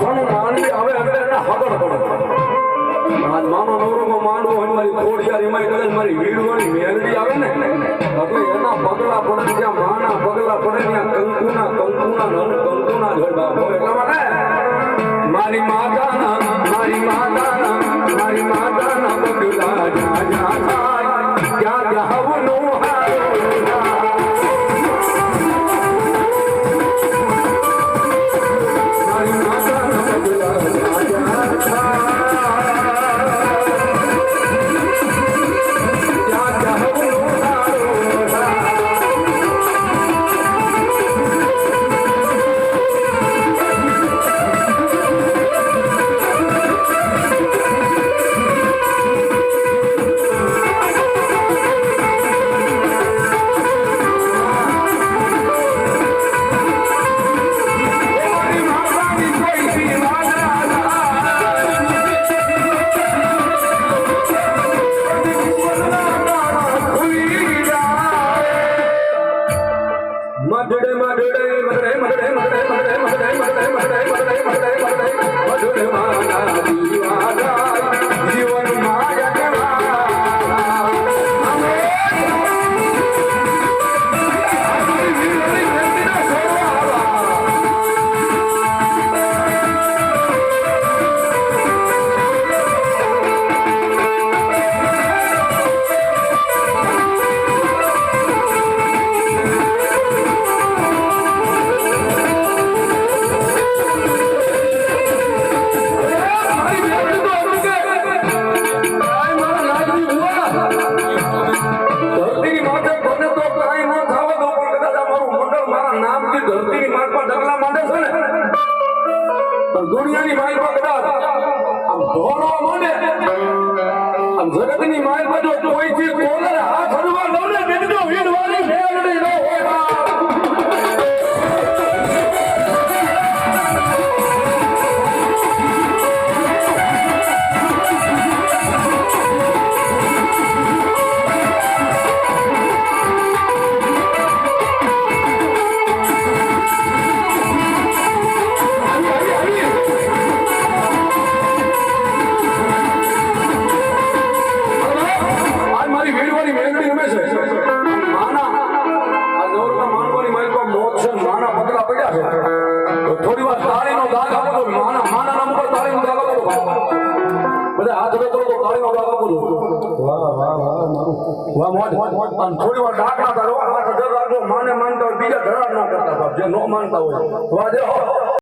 ઘણું માનવી આવે એટલે એને હગડ પડે. આજ માનો નવરો માંડવો હોય મારી થોડી એમાં કદાચ મારી વીડવાની મેલડી આવે ને એટલે એના પગલા પડે ત્યાં માના પગલા પડે ત્યાં કંકુના જોડવા એટલા માટે મારી માતાના પગલા જા થાય ત્યાં જાવનું દુનિયાની માલ પર કદાચ આમ ધોળવા માંડે આમ જગતની માલ પર જો કોઈથી કોલર હાથ હરવા લો ને તેની તો વીરવાળી મેળડી ન હોય. થોડી વાર તાળીનો દાગ આપો તો માના નામ પર તાળીનો દાગ આપો બધા હાથ ઉભો કરો તો તાળીનો દાગ આપો વાહ મારું થોડી વાર દાગ ના કરો હાથ અધર રાખો માને માનતા હોય બીજા ધરાર ના કરતા જે નો માનતા હોય વાહ